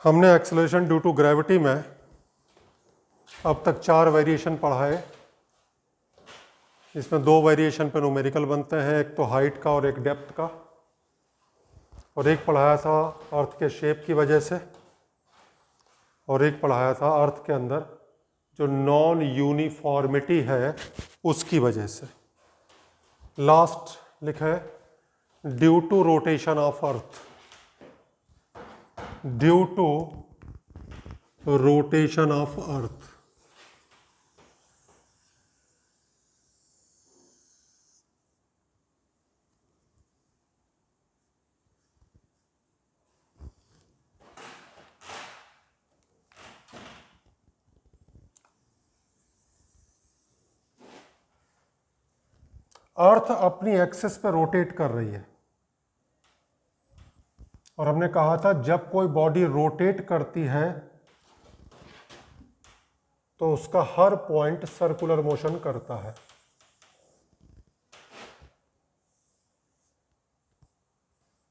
हमने acceleration due to gravity में अब तक 4 वेरिएशन पढ़ाए। इसमें 2 वेरिएशन पे न्यूमेरिकल बनते हैं, एक तो हाइट का और एक डेप्थ का, और एक पढ़ाया था अर्थ के शेप की वजह से, और एक पढ़ाया था अर्थ के अंदर जो नॉन यूनिफॉर्मिटी है उसकी वजह से। लास्ट लिखा है due to rotation of earth, due to rotation of earth. Earth अपनी एक्सिस पे रोटेट कर रही है, और हमने कहा था जब कोई बॉडी रोटेट करती है तो उसका हर पॉइंट सर्कुलर मोशन करता है।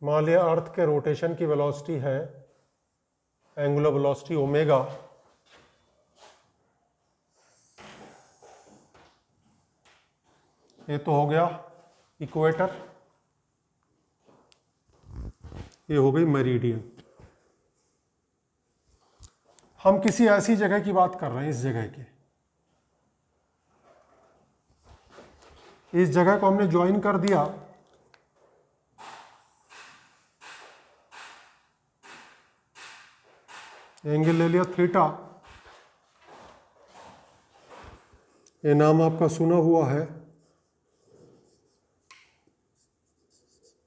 मान लिया अर्थ के रोटेशन की वेलोसिटी है एंगुलर वेलोसिटी ओमेगा, ये तो हो गया इक्वेटर, ये हो गई मेरिडियन। हम किसी ऐसी जगह की बात कर रहे हैं, इस जगह की, इस जगह को हमने ज्वाइन कर दिया, एंगल ले लिया थीटा, ये नाम आपका सुना हुआ है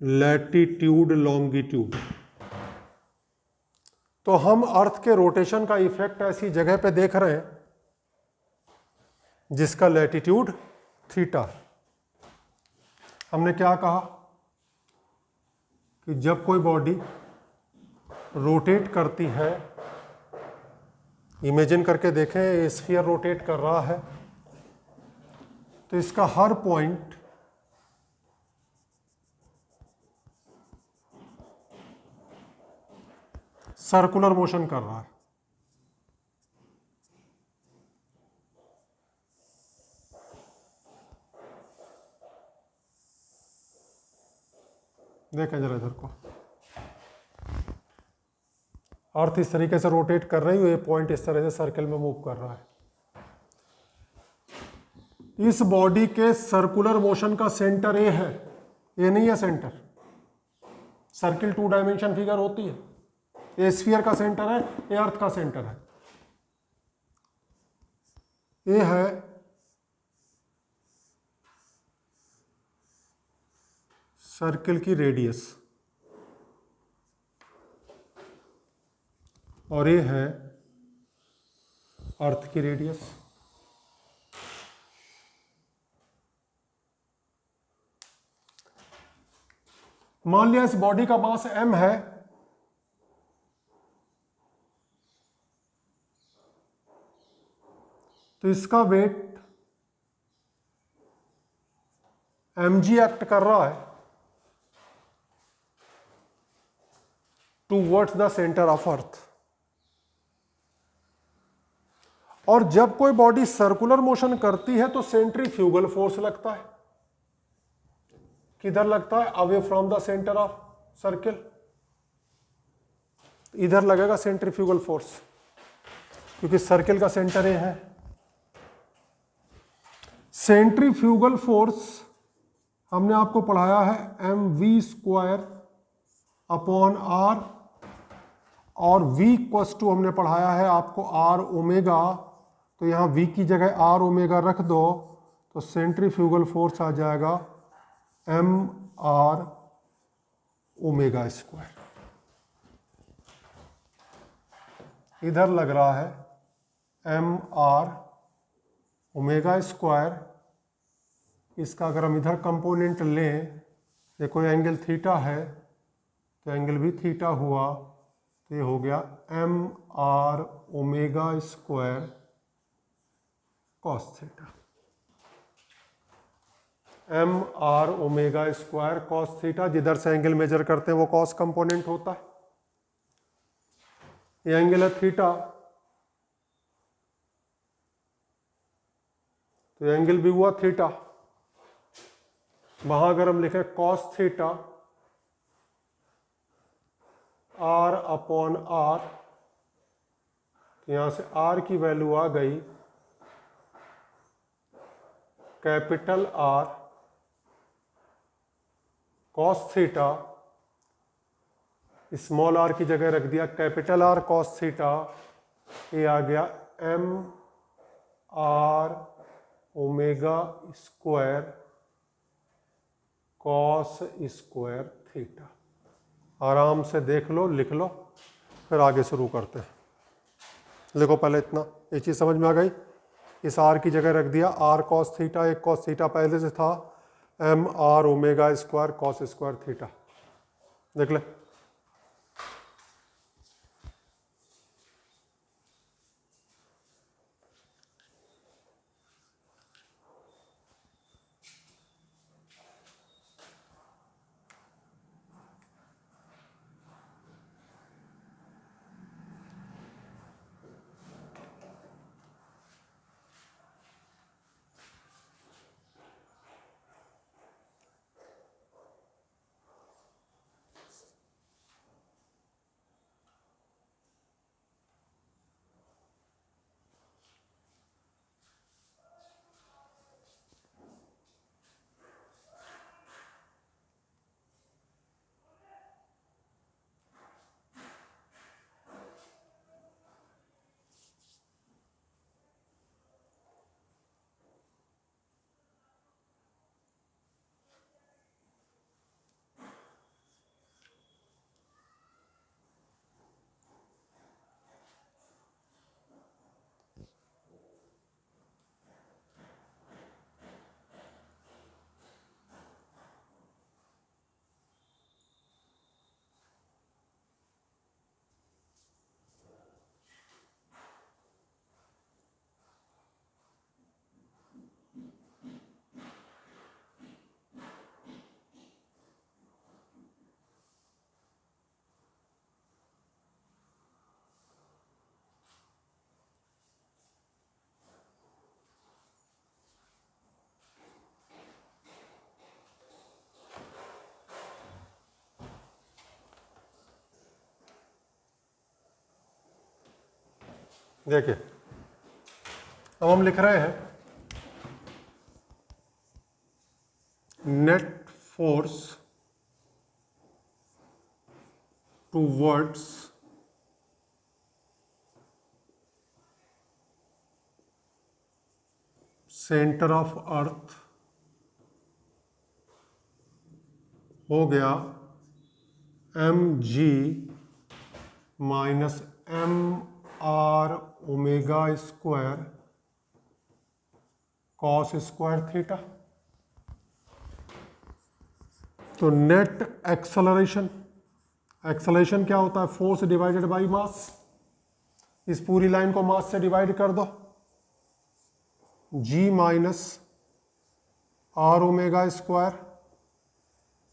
लैटिट्यूड लॉन्गिट्यूड। तो हम अर्थ के रोटेशन का इफेक्ट ऐसी जगह पे देख रहे हैं जिसका लैटिट्यूड थीटा। हमने क्या कहा कि जब कोई बॉडी रोटेट करती है, इमेजिन करके देखें स्फीयर रोटेट कर रहा है, तो इसका हर पॉइंट सर्कुलर मोशन कर रहा है। देखें जरा इधर को, अर्थ इस तरीके से रोटेट कर रही है, ये पॉइंट इस तरह से सर्कल में मूव कर रहा है। इस बॉडी के सर्कुलर मोशन का सेंटर ए है, ये नहीं है सेंटर। सर्किल 2 डायमेंशन फिगर होती है, ये स्फीयर का सेंटर है, ये अर्थ का सेंटर है। ये है सर्किल की रेडियस, और ये है अर्थ की रेडियस। मान लिया इस बॉडी का मास m है, तो इसका वेट mg एक्ट कर रहा है टूवर्ड्स द सेंटर ऑफ अर्थ। और जब कोई बॉडी सर्कुलर मोशन करती है तो सेंट्रीफ्यूगल फोर्स लगता है। किधर लगता है? Away from the centre of circle, इधर लगेगा सेंट्रीफ्यूगल फोर्स, क्योंकि सर्किल का सेंटर ये है। सेंट्रीफ्यूगल फोर्स हमने आपको पढ़ाया है mv² अपॉन r, और v इक्वल्स टू हमने पढ़ाया है आपको r ओमेगा। तो यहाँ v की जगह r ओमेगा रख दो तो सेंट्रीफ्यूगल फोर्स आ जाएगा mr ओमेगा²। इधर लग रहा है mr ओमेगा²। इसका अगर हम इधर कंपोनेंट लें, ये कोई एंगल थीटा है तो एंगल भी थीटा हुआ, तो ये हो गया mr omega cos theta. mr omega cos theta, जिधर से एंगल मेजर करते हैं वो कॉस कंपोनेंट होता है। ये एंगल है थीटा, तो एंगल भी हुआ थीटा। वहां अगर हम लिखें cos theta R upon R, तो यहां से आर की वैल्यू आ गई capital R cos theta, small R की जगह रख दिया कैपिटल आर कॉस थीटा, ये आ गया M R omega square cos square theta. आराम से देख लो, लिख लो, फिर आगे शुरू करते हैं। लिखो पहले इतना, ये चीज़ समझ में आ गई। इस आर की जगह रख दिया आर कॉस थीटा, एक कॉस थीटा पहले से था, M R omega square cos square theta. देख ले, देखिए अब हम लिख रहे हैं net force towards centre of earth हो गया M G minus M R omega square cos square theta. तो नेट एक्सेलरेशन, एक्सेलरेशन क्या होता है? Force divided by mass. इस पूरी लाइन को मास से डिवाइड कर दो, G minus are omega square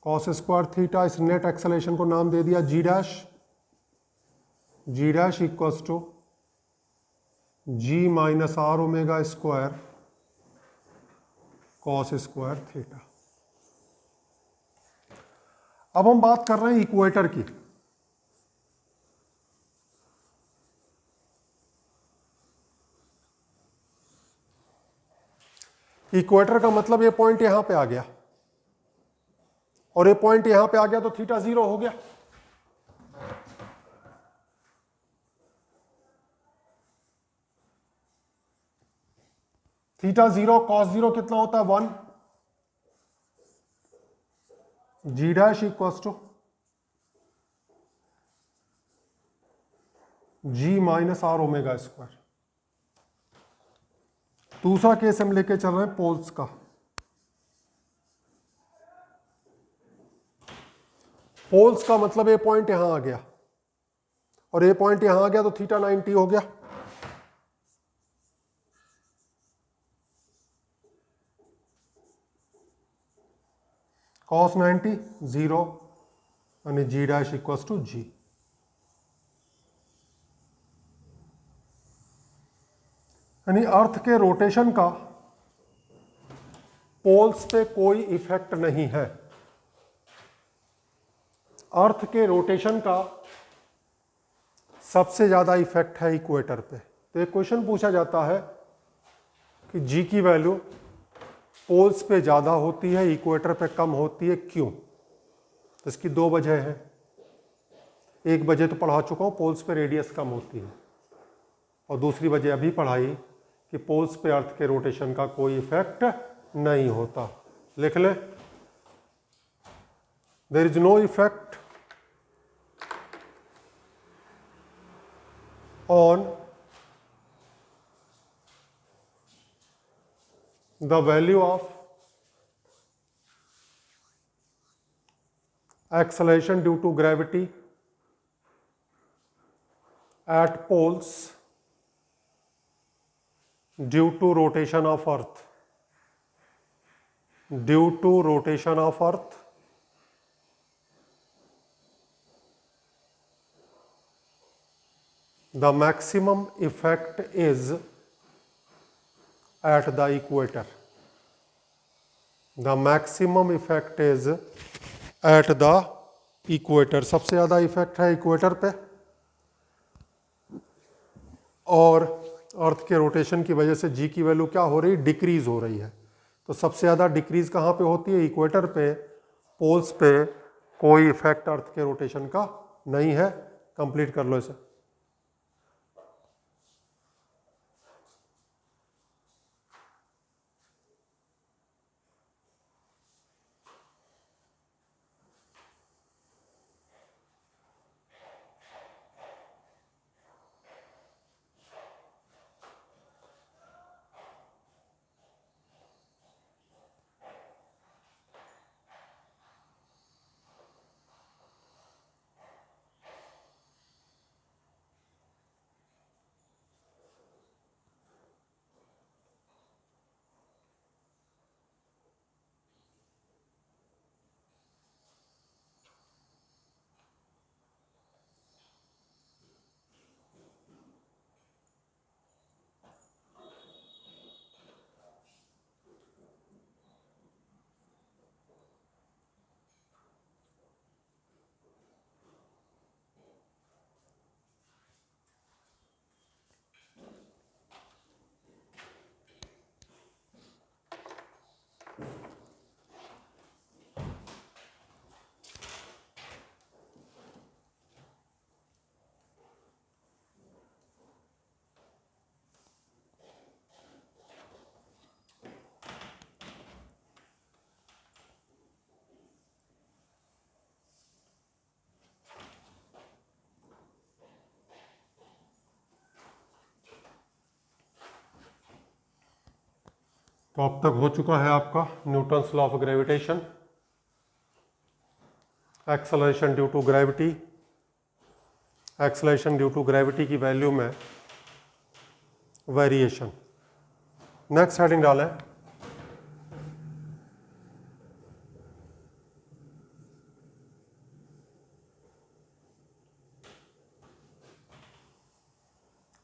cos square theta. इस नेट एक्सेलरेशन को नाम दे दिया g dash. G dash equals to g minus are omega square cos square theta. अब हम बात कर रहे हैं इक्वेटर की। इक्वेटर का मतलब ये पॉइंट यहां पे आ गया और ये पॉइंट यहां पे आ गया, तो थीटा जीरो हो गया। थीटा जीरो कॉस जीरो कितना होता है? 1। G dash equals to g minus are omega square. दूसरा केस हम लेके चल रहे हैं पोल्स का। पोल्स का मतलब ये पॉइंट यहां आ गया और ये पॉइंट यहां आ गया, तो थीटा 90 हो गया। कॉस 90 जीरो यानी जी डैश इक्वल्स टू जी। यानी अर्थ के रोटेशन का पोल्स पे कोई इफेक्ट नहीं है। अर्थ के रोटेशन का सबसे ज़्यादा इफेक्ट है इक्वेटर पे। तो एक क्वेश्चन पूछा जाता है कि जी की वैल्यू पोल्स पे ज़्यादा होती है, इक्वेटर पे कम होती है, क्यों? तो इसकी दो वजह है। एक वजह तो पढ़ा चुका हूँ, पोल्स पे रेडियस कम होती है, और दूसरी वजह अभी पढ़ाई कि पोल्स पे अर्थ के रोटेशन का कोई इफेक्ट नहीं होता। लिख ले, there is no effect on the value of acceleration due to gravity at poles due to rotation of earth, due to rotation of earth the maximum effect is at the equator. The maximum effect is at the equator. सबसे ज़्यादा effect है equator पे, और अर्थ के rotation की वजह से जी की वैल्यू क्या हो रही, डिक्रीज हो रही है। तो सबसे ज़्यादा डिक्रीज कहाँ पे होती है, इक्वेटर पे। पोल्स पे कोई इफेक्ट अर्थ के रोटेशन का नहीं है। कंप्लीट कर लो इसे। तो अब तक हो चुका है आपका Newton's law of gravitation, acceleration due to gravity, acceleration due to gravity की वैल्यू में वेरिएशन। नेक्स्ट हेडिंग डालें,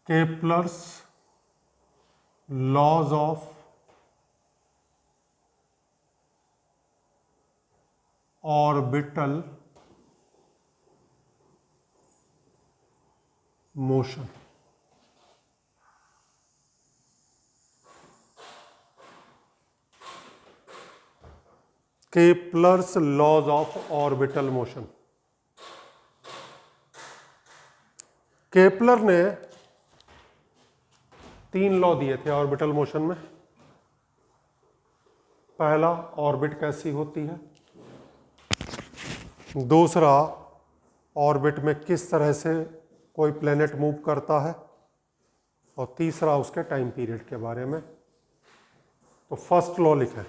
Kepler's laws of orbital motion. Kepler's laws of orbital motion. Kepler ने 3 लॉ दिए थे ऑर्बिटल मोशन में। पहला, ऑर्बिट कैसी होती है। दूसरा, ऑर्बिट में किस तरह से कोई प्लेनेट मूव करता है। और तीसरा, उसके टाइम पीरियड के बारे में। तो फर्स्ट लॉ लिखें।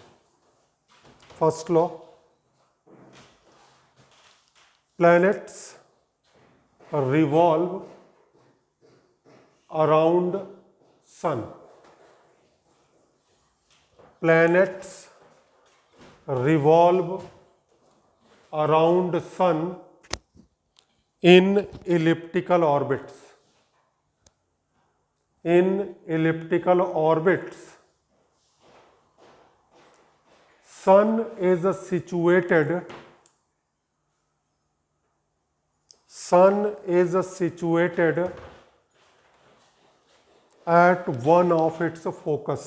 First law, planets revolve around sun. प्लैनेट्स रिवॉल्व around sun in elliptical orbits, in elliptical orbits, sun is situated at one of its focus.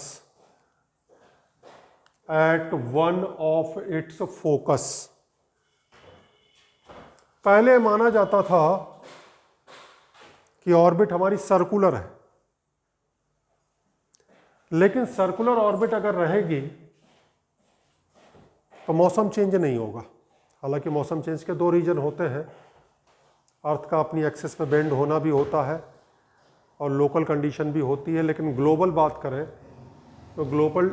पहले माना जाता था कि ऑर्बिट हमारी सर्कुलर है, लेकिन सर्कुलर ऑर्बिट अगर रहेगी तो मौसम चेंज नहीं होगा। हालांकि मौसम चेंज के दो रीजन होते हैं, अर्थ का अपनी एक्सिस में बेंड होना भी होता है और लोकल कंडीशन भी होती है, लेकिन ग्लोबल बात करें तो ग्लोबल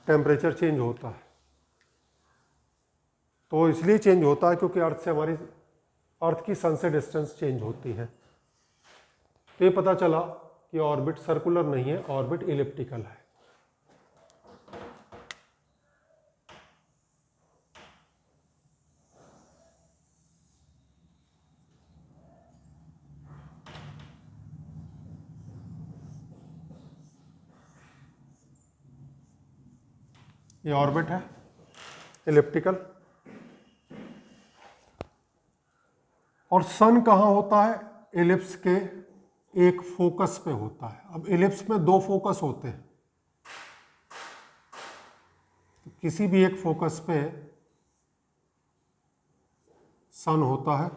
टेम्परेचर चेंज होता है। तो इसलिए चेंज होता है क्योंकि अर्थ की सन से डिस्टेंस चेंज होती है। तो ये पता चला कि ऑर्बिट सर्कुलर नहीं है, ऑर्बिट इलिप्टिकल है। ये ऑर्बिट है इलिप्टिकल। और सन कहाँ होता है? इलिप्स के एक फोकस पे होता है। अब इलिप्स में दो फोकस होते हैं, तो किसी भी एक फोकस पे सन होता है।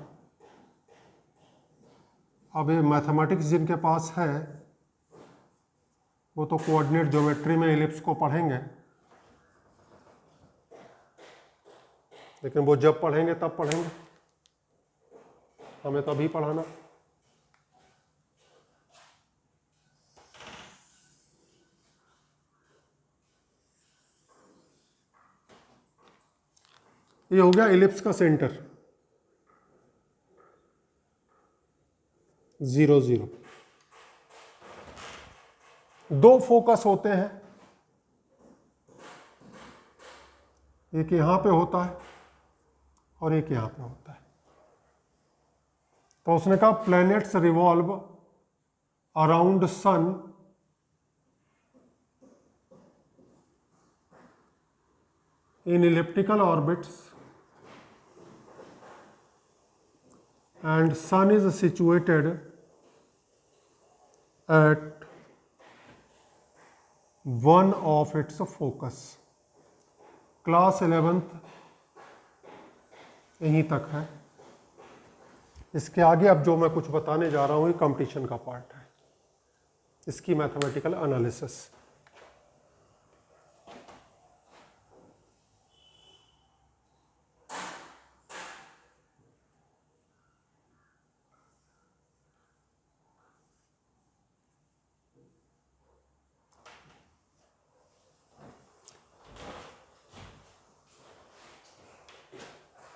अब ये मैथमेटिक्स जिनके पास है वो तो कोऑर्डिनेट ज्योमेट्री में इलिप्स को पढ़ेंगे, लेकिन वो जब पढ़ेंगे तब पढ़ेंगे, हमें तो अभी पढ़ाना। ये हो गया इलिप्स का सेंटर 0 0। दो फोकस होते हैं, एक यहां पे होता है और एक यहां पे होता है। तो उसने कहा planets revolve around sun in elliptical orbits and sun is situated at one of its focus। Class 11th यहीं तक है। इसके आगे अब जो मैं कुछ बताने जा रहा हूँ ये कंपटीशन का पार्ट है, इसकी मैथमेटिकल एनालिसिस।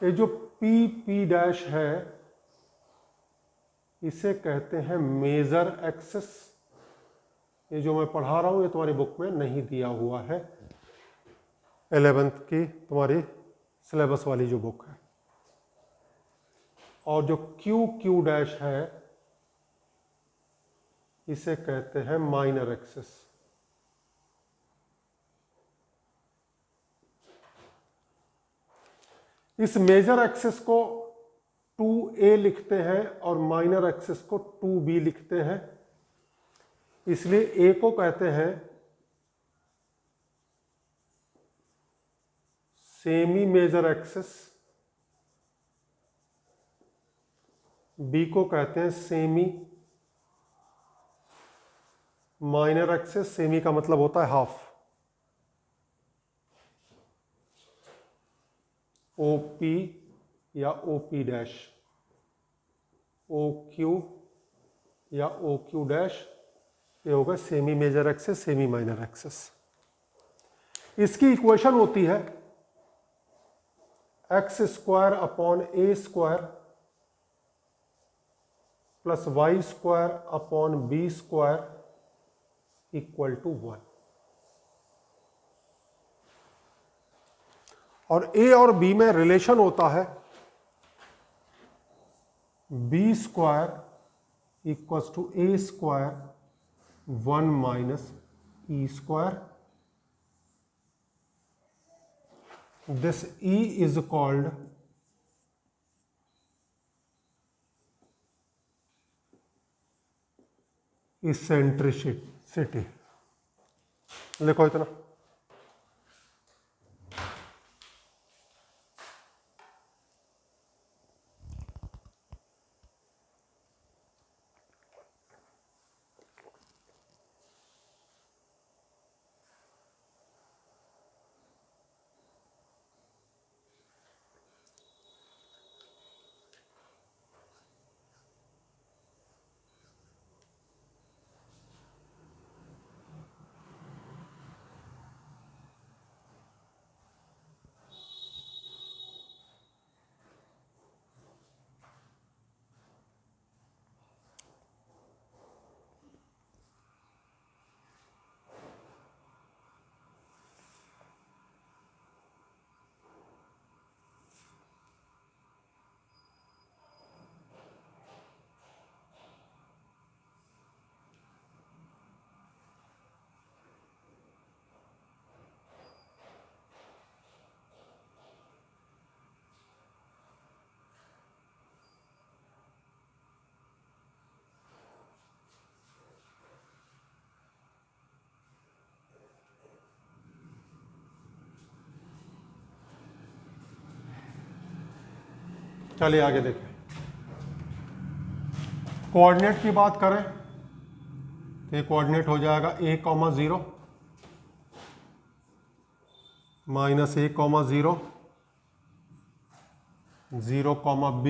ये जो P डैश है इसे कहते हैं मेजर एक्सिस। ये जो मैं पढ़ा रहा हूं ये तुम्हारी बुक में नहीं दिया हुआ है, 11th की तुम्हारी सिलेबस वाली जो बुक है। और जो Q डैश है इसे कहते हैं माइनर एक्सिस। इस मेजर एक्सिस को 2a लिखते हैं और माइनर एक्सिस को 2b लिखते हैं। इसलिए a को कहते हैं सेमी मेजर एक्सिस, b को कहते हैं सेमी माइनर एक्सिस। सेमी का मतलब होता है हाफ। OP या OP डैश, OQ या OQ डैश, ये होगा semi major axis semi minor axis. इसकी इक्वेशन होती है x² upon a² plus y² upon b² equal to 1। और a और b में रिलेशन होता है b² equals to A square 1 minus E square. This E is called eccentricity. लिखो इतना. चलिए आगे देखें. कोऑर्डिनेट की बात करें तो ये कोऑर्डिनेट हो जाएगा a, 0 minus a, 0 0, b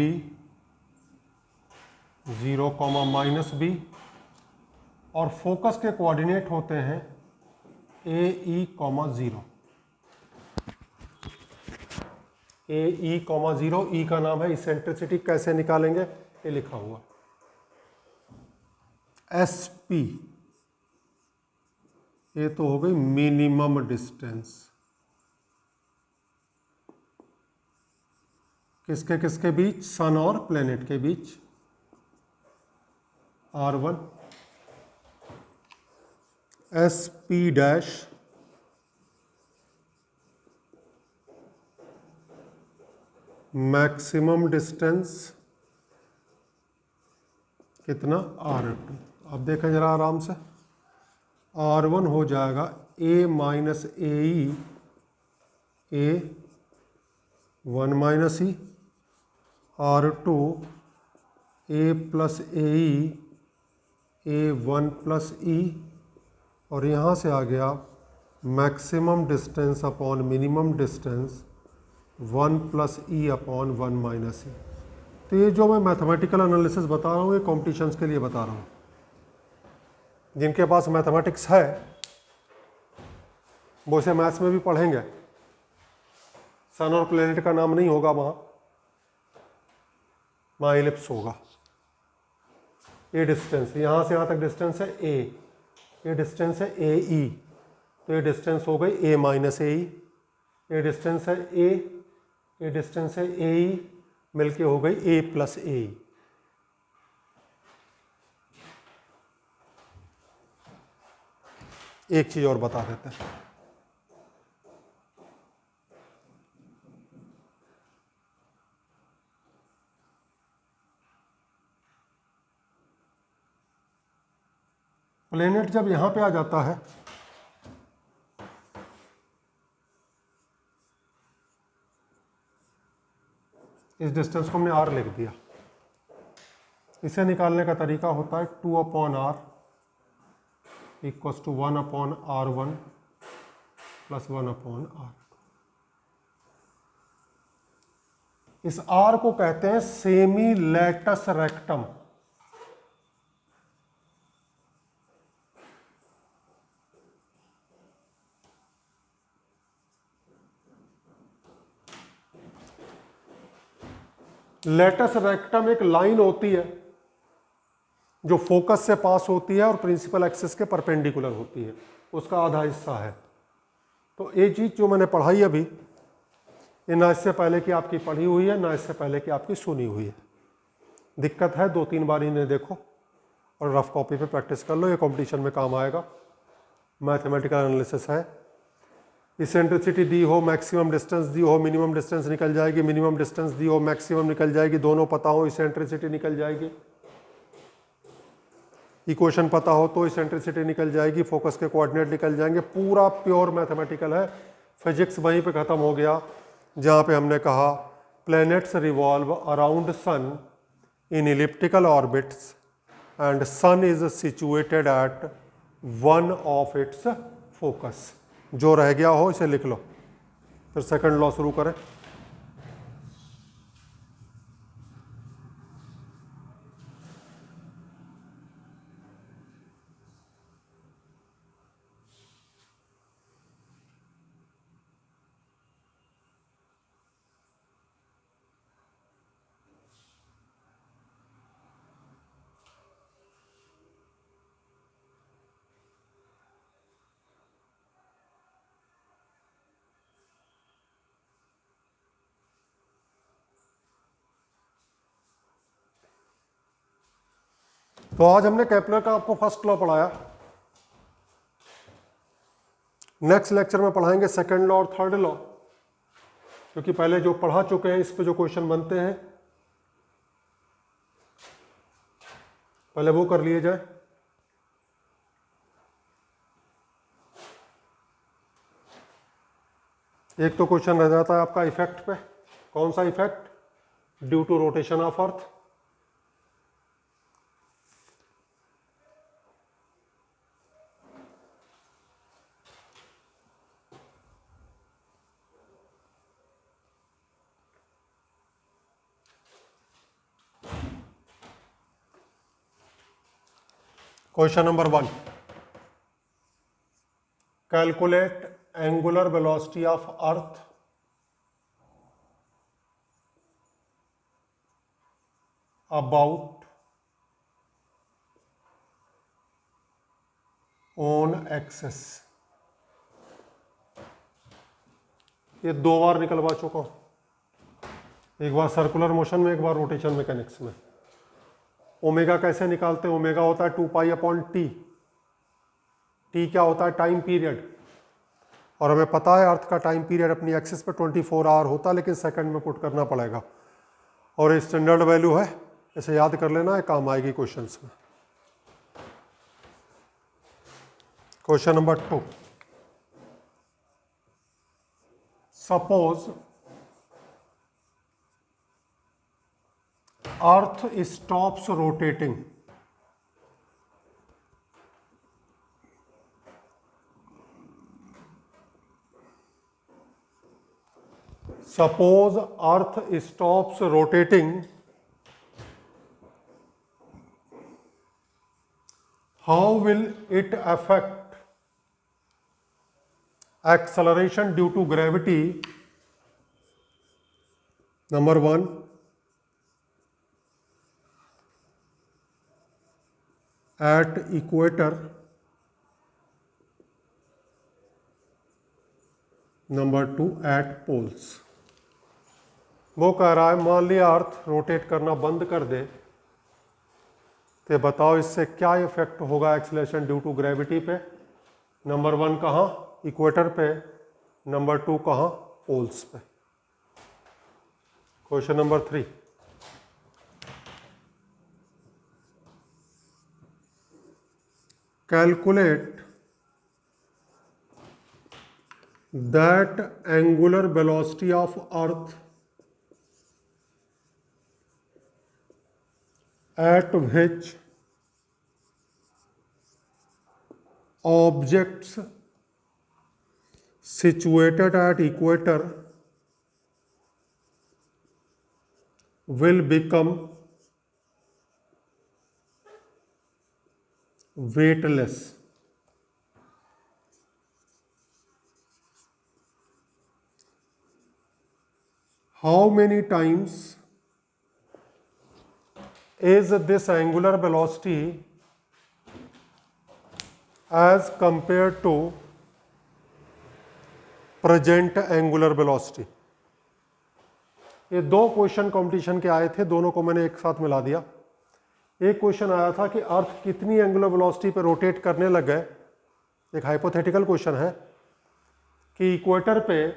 0, minus b. और फोकस के कोऑर्डिनेट होते हैं a, e, 0. ए ई 0, ई का नाम है इसेंट्रिसिटी. कैसे निकालेंगे ये लिखा हुआ. एस पी, ये तो हो गई मिनिमम डिस्टेंस. किसके किसके बीच? सन और प्लेनेट के बीच. R1. S P dash maximum distance कितना? R2. अब देखें जरा आराम से. R1 हो जाएगा a minus a e a 1 minus e. R2 a plus a e a 1 plus e. और यहाँ से आ गया maximum distance upon minimum distance 1 plus e upon 1 minus e. तो ये जो मैं मैथमेटिकल एनालिसिस बता रहा हूँ ये कॉम्पिटिशन्स के लिए बता रहा हूँ. जिनके पास मैथमेटिक्स है वो इसे मैथ्स में भी पढ़ेंगे. सन और प्लेनेट का नाम नहीं होगा वहाँ इलिप्स होगा. ये डिस्टेंस यहाँ से यहाँ तक डिस्टेंस है a, ये डिस्टेंस है ए ई. तो ये डिस्टेंस हो गई a माइनस ए ई. ये डिस्टेंस है a, ये डिस्टेंस है ए ई, मिलके हो गई a प्लस ए ई. एक चीज और बता देते हैं. प्लेनेट जब यहां पे आ जाता है इस डिस्टेंस को हमने r लिख दिया. इसे निकालने का तरीका होता है 2 upon r equals to 1 upon R1 plus 1 upon R2. इस R को कहते हैं semi latus rectum. Latus rectum एक लाइन होती है जो फोकस से पास होती है और प्रिंसिपल एक्सिस के परपेंडिकुलर होती है, उसका आधा हिस्सा है. तो ये चीज़ जो मैंने पढ़ाई अभी, ये ना इससे पहले कि आपकी पढ़ी हुई है ना इससे पहले कि आपकी सुनी हुई है. दिक्कत है 2-3 बार इन्हें देखो और रफ कॉपी पे प्रैक्टिस कर लो, ये कंपटीशन में काम आएगा। मैथमेटिकल एनालिसिस है। इसेंट्रिसिटी दी हो, मैक्सिमम डिस्टेंस दी हो, मिनिमम डिस्टेंस निकल जाएगी, मिनिमम डिस्टेंस दी हो मैक्सिमम निकल जाएगी, दोनों पता हो इसेंट्रिसिटी निकल जाएगी। इक्वेशन पता हो तो इसेंट्रिसिटी निकल जाएगी, फोकस के कोऑर्डिनेट निकल जाएंगे। पूरा प्योर मैथमेटिकल है। फिजिक्स वहीं पे ख़त्म हो गया जहाँ पे हमने कहा planets revolve around sun in elliptical orbits and sun is situated at one of its focus. जो रह गया हो इसे लिख लो, फिर सेकंड लॉ शुरू करें। तो आज हमने केपलर का आपको फर्स्ट लॉ पढ़ाया। नेक्स्ट लेक्चर में पढ़ाएंगे सेकंड लॉ और थर्ड लॉ, क्योंकि पहले जो पढ़ा चुके हैं इस पे जो क्वेश्चन बनते हैं पहले वो कर लिए जाए। एक तो क्वेश्चन रह जाता है आपका इफेक्ट पे। कौन सा effect? Due to rotation of earth. Question number 1, calculate angular velocity of earth about on axis. ये 2 बार निकलवा चुका हूं, एक बार सर्कुलर मोशन में, एक बार रोटेशन मैकेनिक्स में। ओमेगा कैसे निकालते हैं? ओमेगा होता है 2 पाई अपॉन टी। टी क्या होता है? Time period. और हमें पता है अर्थ का टाइम पीरियड अपनी एक्सिस पे 24 आवर होता है, लेकिन सेकंड में पुट करना पड़ेगा। और ये स्टैंडर्ड वैल्यू है, इसे याद कर लेना है, काम आएगी क्वेश्चंस में। Question number 2, suppose earth stops rotating suppose earth stops rotating, how will it affect acceleration due to gravity? Number 1, at equator. Number 2, at poles. वो कह रहा है मान लिया अर्थ रोटेट करना बंद कर दे, तो बताओ इससे क्या इफेक्ट होगा एक्सीलरेशन ड्यू टू ग्रेविटी पे। नंबर 1 कहाँ? इक्वेटर पे। नंबर 2 कहाँ? पोल्स पे। Question number 3, calculate that angular velocity of earth at which objects situated at equator will become weightless. How many times is this angular velocity as compared to present angular velocity? ये 2 question competition के आए थे, दोनों को मैंने एक साथ मिला दिया। एक क्वेश्चन आया था कि अर्थ कितनी एंगुलर वेलोसिटी पे रोटेट करने लग गए, एक हाइपोथेटिकल क्वेश्चन है कि इक्वेटर पे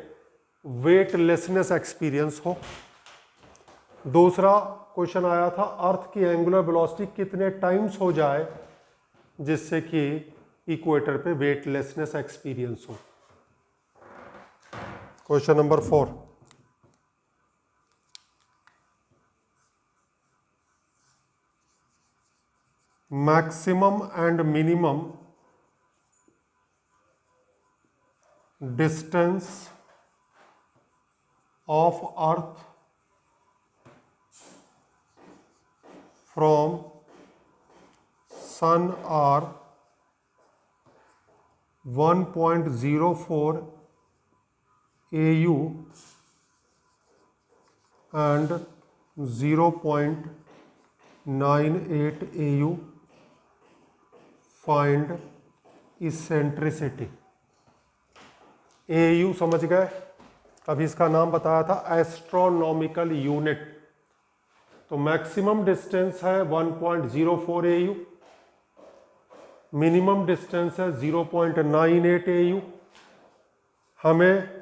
वेटलेसनेस एक्सपीरियंस हो। दूसरा क्वेश्चन आया था अर्थ की एंगुलर वेलोसिटी कितने टाइम्स हो जाए जिससे कि इक्वेटर पे वेटलेसनेस एक्सपीरियंस हो। Question number 4, maximum and minimum distance of earth from sun are 1.04 AU and 0.98 AU. Find eccentricity. AU समझ गए, अभी इसका नाम बताया था एस्ट्रोनॉमिकल यूनिट। तो मैक्सिमम डिस्टेंस है 1.04 AU, मिनिमम डिस्टेंस है 0.98 AU। हमें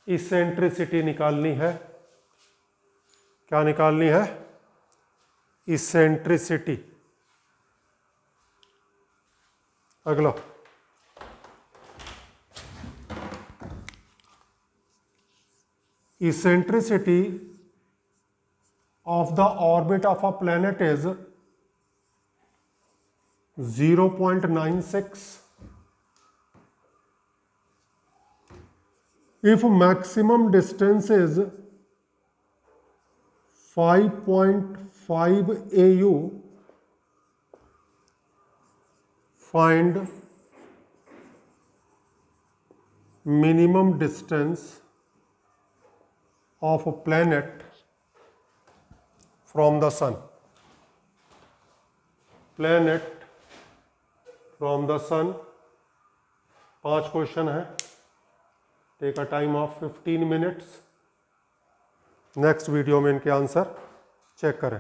इसेंट्रिसिटी निकालनी है। क्या निकालनी है? इसेंट्रिसिटी। अगला, eccentricity of the orbit of a planet is 0.96. If maximum distance is 5.5 AU, find minimum distance of a planet from the sun. Planet from the sun, 5 question है। Take a time of 15 minutes. Next video में इनके answer check करें।